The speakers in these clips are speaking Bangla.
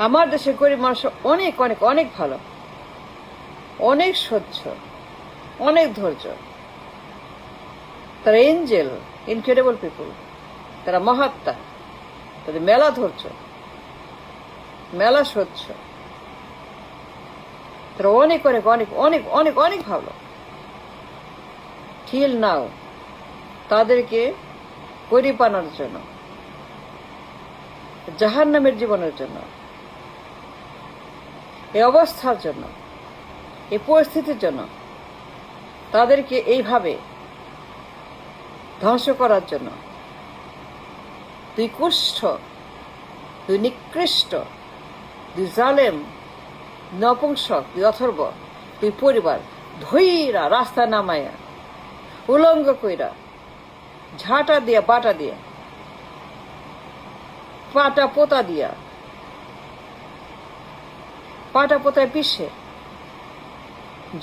আমার দেশের গরিব মানুষ অনেক অনেক অনেক ভালো, অনেক সহ্য, অনেক ধৈর্য। তারা এঞ্জেল, ইনক্রেডিবল পিপুল, তারা মহাত্মা, তাদের মেলা ধৈর্য, মেলা সহ্য, তারা অনেক অনেক অনেক অনেক অনেক অনেক ভালো। টিল নাও তাদেরকে গরিব বানানোর জন্য, জাহান্নামের জীবনের জন্য, এই অবস্থার জন্য, এই পরিস্থিতির জন্য, তাদেরকে এইভাবে ধ্বংস করার জন্য দুই কুষ্ঠ, দুই নিকৃষ্ট, দুই জালেম, নপুংসক, দুই অথর্ব, দুই পরিবার ধইরা রাস্তা নামাইয়া উলঙ্গ কইরা ঝাঁটা দিয়া বাটা দিয়া পাটা পোতা দিয়া পাটা পোতায় পিষে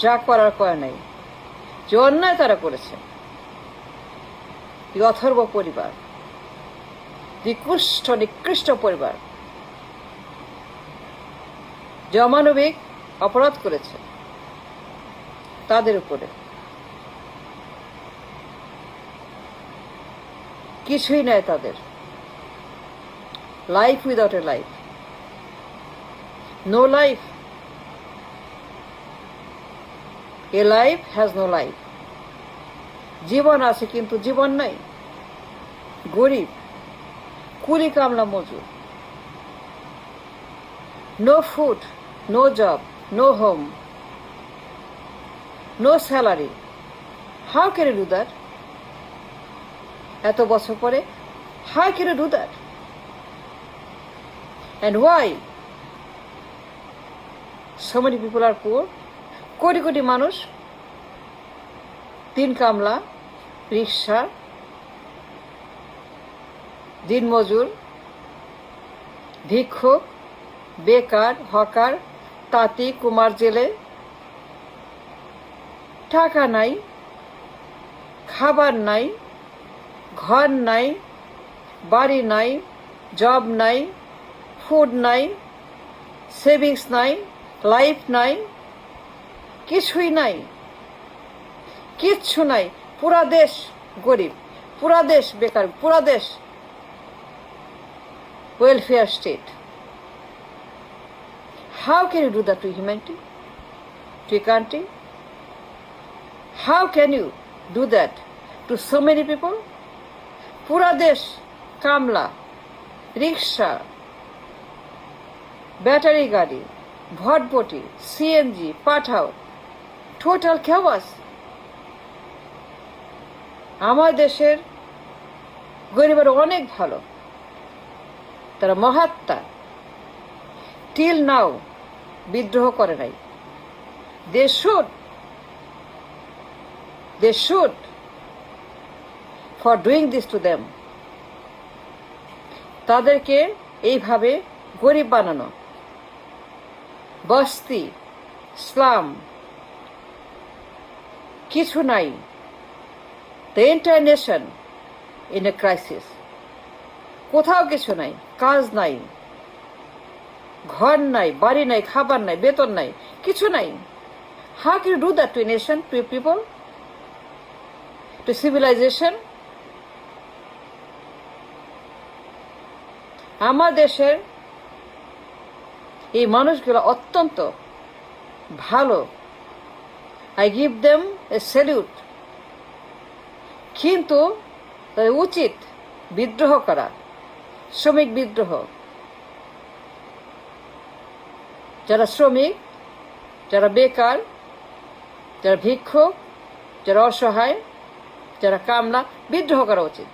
যা করার করে নাই, যে অন্যায় তারা করেছে। দুই অথর্ব পরিবার, দুই কুষ্ঠ নিকৃষ্ট পরিবার যে অমানবিক অপরাধ করেছে তাদের উপরে কিছুই নাই তাদের। Life without a life, no life, a life has no life. জীবন আছে কিন্তু জীবন নাই। গরিব, কুলি কামলা মজুর, no food, no job, no home, no salary. How can you do that? এত বছর পরে how can you do that? And why so many people are poor? Crore crore মানুষ দিন কামলা, রিক্সা, দিনমজুর, ভিক্ষুক, বেকার, হকার, তাঁতি, কুমার, জেলে, টাকা নাই, খাবার নাই, ঘর নাই, বাড়ি নাই, জব নাই, ফুড নাই, সেভিংস নাই, লাইফ নাই, কিছুই নাই, কিচ্ছু নাই। পুরা দেশ গরিব, পুরা দেশ বেকার, পুরা দেশ welfare state. How can you do that to humanity, to a country? How can you do that to so many people? পুরা দেশ কামলা, রিক্সা, ব্যাটারি গাড়ি, ভটভটি, সিএনজি, পাঠাও, টোটাল chaos। আমার দেশের গরিবের অনেক ভালো, তারা মহাত্মা, টিল নাও বিদ্রোহ করে নাই। They should for doing this to them. তাদেরকে এইভাবে গরিব বানানো, বস্তি, স্লাম, কিছু নাই। The entire nation in a crisis. কোথাও কিছু নাই, কাজ নাই, ঘর নাই, বাড়ি নাই, খাবার নাই, বেতন নাই, কিছু নাই। How can you do that to a nation, to a people, to civilization? আমার দেশের এই মানুষগুলো অত্যন্ত ভালো। I give them a salute. কিন্তু তাদের উচিত বিদ্রোহ করা, শ্রমিক বিদ্রোহ। যারা শ্রমিক, যারা বেকার, যারা ভিক্ষুক, যারা অসহায়, যারা কামলা, বিদ্রোহ করা উচিত।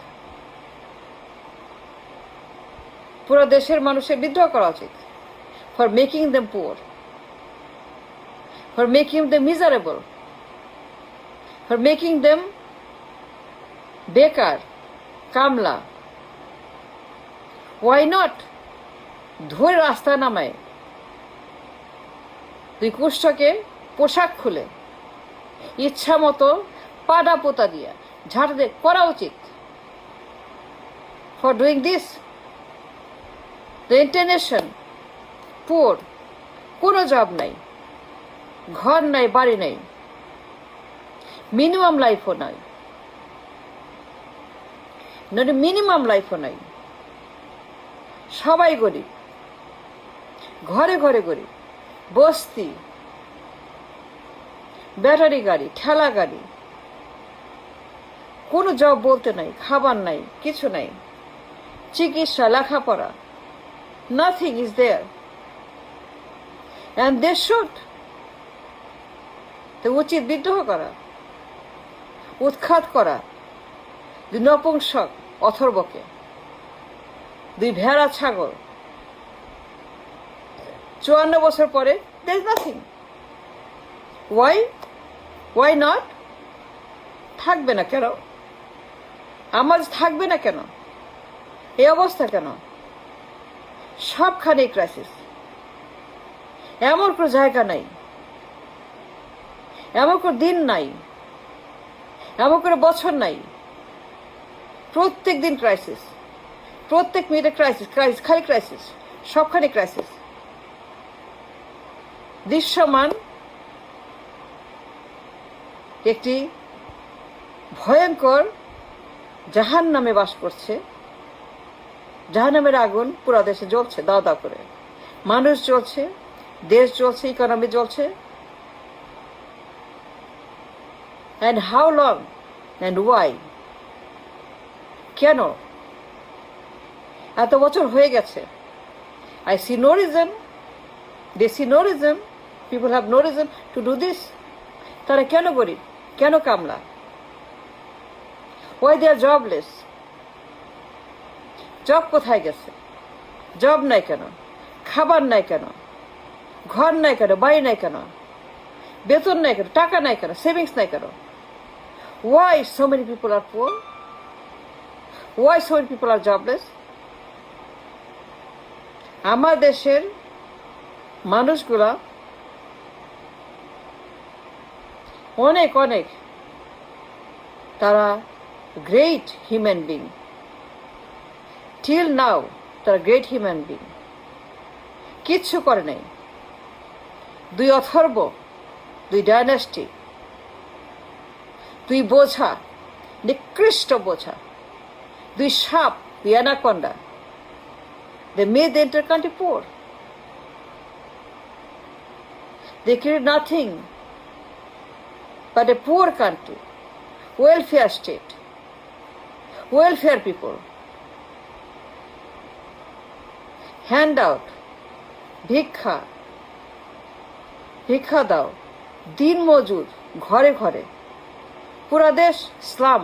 পুরো দেশের মানুষের বিদ্রোহ করা উচিত। For making them poor, for making them miserable, for making them বেকার, কামলা। Why not? ধরে রাস্তা নামায় দুই কুষ্ঠকে পোশাক খুলে ইচ্ছা মতো পাডা পোতা দিয়া ঝাঁটা দিয়ে করা উচিত। For doing this, the entire nation poor, কোনো জব নাই, ঘর নাই, বাড়ি নাই, মিনিমাম লাইফও নাই, মিনিমাম লাইফও নাই। সবাই গরিব, ঘরে ঘরে গরিব, বস্তি, ব্যাটারি গাড়ি, ঠেলা গাড়ি, কোনো জব বলতে নাই, খাবার নাই, কিছু নাই, চিকিৎসা, লেখাপড়া, nothing is there. And they should, তো উচিত বিদ্রোহ করা, উৎখাত করা দুই নপুংসক অথর্বকে, দুই ভেড়া ছাগল। 54 বছর পরে there is nothing. Why not? থাকবে না কেন? আমার থাকবে না কেন? এই অবস্থা কেন? সবখানে ক্রাইসিস, এমন কোনো জায়গা নাই, এমন কোনো দিন নাই, এমন কোনো বছর নাই, প্রত্যেক দিন ক্রাইসিস, প্রত্যেক মিনিটে ক্রাইসিস, ক্রাইসিস, খালি ক্রাইসিস, সবখানে ক্রাইসিস। দৃশ্যমান একটি ভয়ঙ্কর জাহান্নামে বাস করছে। জাহান্নামের আগুন পুরো দেশে জ্বলছে, দাও দাও করে, মানুষ জ্বলছে, দেশ জ্বলছে, ইকোনমি জ্বলছে। And how long and why? কেন? এত বছর হয়ে গেছে। I see no reason. They see no reason. People have no reason to do this. তারা কেন গরিব, কেন কামলা? Why they are jobless? Job কোথায় গেছে? জব নাই কেন? খাবার নাই কেন? ঘর নাই কেন? বাড়ি নাই কেন? বেতন নাই কেন? টাকা নাই কেন? সেভিংস নাই কেন? Why so many people are poor? Why so many people are jobless? আমার দেশের মানুষগুলা অনেক অনেক, তারা great human being, till now তারা গ্রেট হিউম্যান বিং। কিচ্ছু করে নাই। দুই অথর্ব, দুই ডাইনাস্টি, দুই বোঝা, নিকৃষ্ট বোঝা, দুই সাপ, দুই anaconda, they made the entire country poor. They created nothing but a poor country, welfare state, welfare people, handout, ভিক্ষা, ভিক্ষা দাও, দিন মজুর, ঘরে ঘরে, পুরা দেশ স্লাম।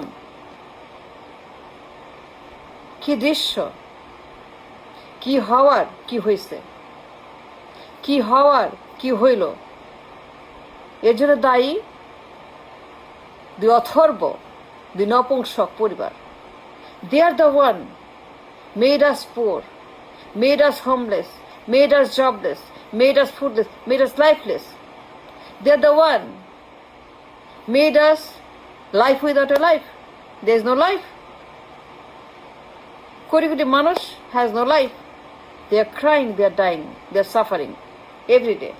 কি দৃশ্য, কি হওয়ার কি হয়েছে, কি হওয়ার কি হইল। এর জন্য দায়ী দুই অথর্ব, দুই নপুংসক পরিবার। They are the one made us poor, made us homeless, made us jobless, made us foodless, made us lifeless. They are the one made us life without a life. There is no life. Crore crore মানুষ has no life. They are crying, they are dying, they are suffering every day.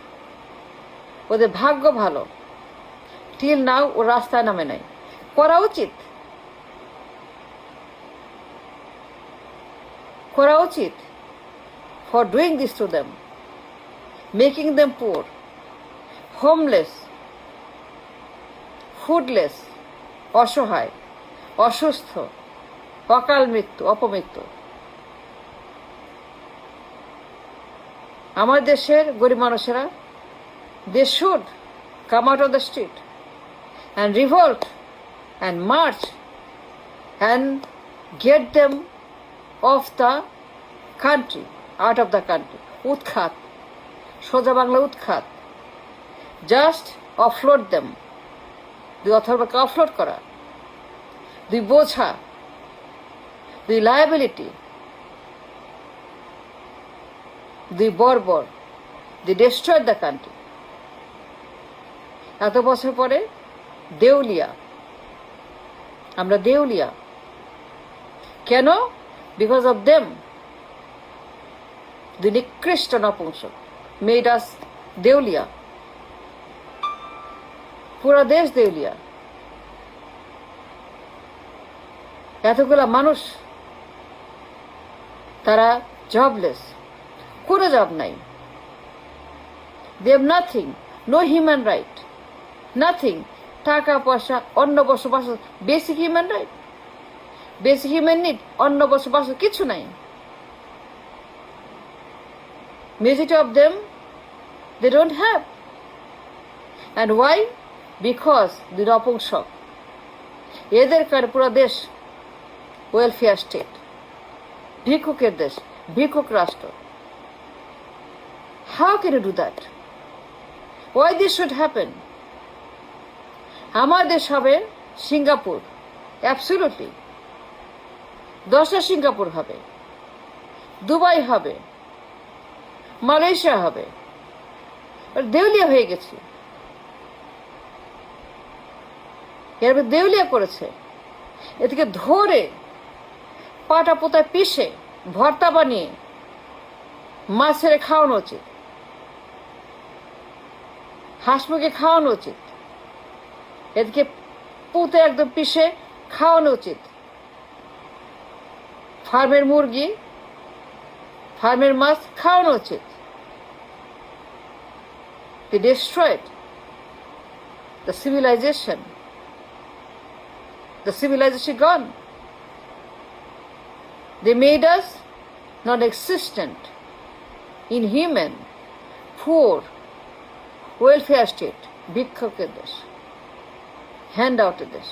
ওদের ভাগ্য ভালো, till now ও রাস্তায় নামে নাই। করা উচিত, করা উচিত for doing this to them, making them poor, homeless, foodless, অসহায়, অসুস্থ, অকাল মৃত্যু, অপমৃত্যু। আমার দেশের গরিব মানুষেরা, they should come out of the street and revolt and march and get them off the country, out of the country. উৎখাত, সোজা বাংলা উৎখাত, জাস্ট অফলোড দেম। দুই অথর্বকে অফলোড করা, দুই বোঝা, দুই লায়াবিলিটি, দুই বর্বর, দি ডেস্ট্রয়েড দ্য কান্ট্রি। এত বছর পরে দেউলিয়া, আমরা দেউলিয়া কেন? বিকজ অফ দেম, দুই নিকৃষ্ট নপুংসক। made us দেউলিয়া, পুরা দেশ দেউলিয়া। এতগুলা মানুষ তারা জবলেস, কোনো জব নাই। They have nothing, no human right, nothing. টাকা পয়সা, অন্ন বসবাস, basic human right, basic human need, অন্ন বসবাস কিছু নাই। Majority of them, they don't have. And why? Because the নপুংসক, এদের কারণে পুরো দেশ ওয়েলফেয়ার স্টেট, ভিক্ষুকের দেশ, ভিক্ষুক রাষ্ট্র। How can you do that? Why this should happen? আমার দেশ হবে সিঙ্গাপুর, অ্যাবসলিউটলি। 10টা সিঙ্গাপুর হবে, দুবাই হবে, মালয়েশিয়া হবে। দেউলিয়া হয়ে গেছে, এর দেউলিয়া করেছে। এদিকে ধরে পাটা পোতায় পিষে ভর্তা বানিয়ে মাছ ছেড়ে খাওয়ানো উচিত, হাঁস মুরগি খাওয়ানো উচিত, এদিকে পুঁতে একদম পিষে খাওয়ানো উচিত। ফার্মের মুরগি, ফার্মের মাছ খাওয়ানো উচিত। They destroyed the civilization. The civilization gone. They made us non-existent, inhuman, poor, welfare state, ভিক্ষুকের দেশ, হ্যান্ড আউটের দেশ।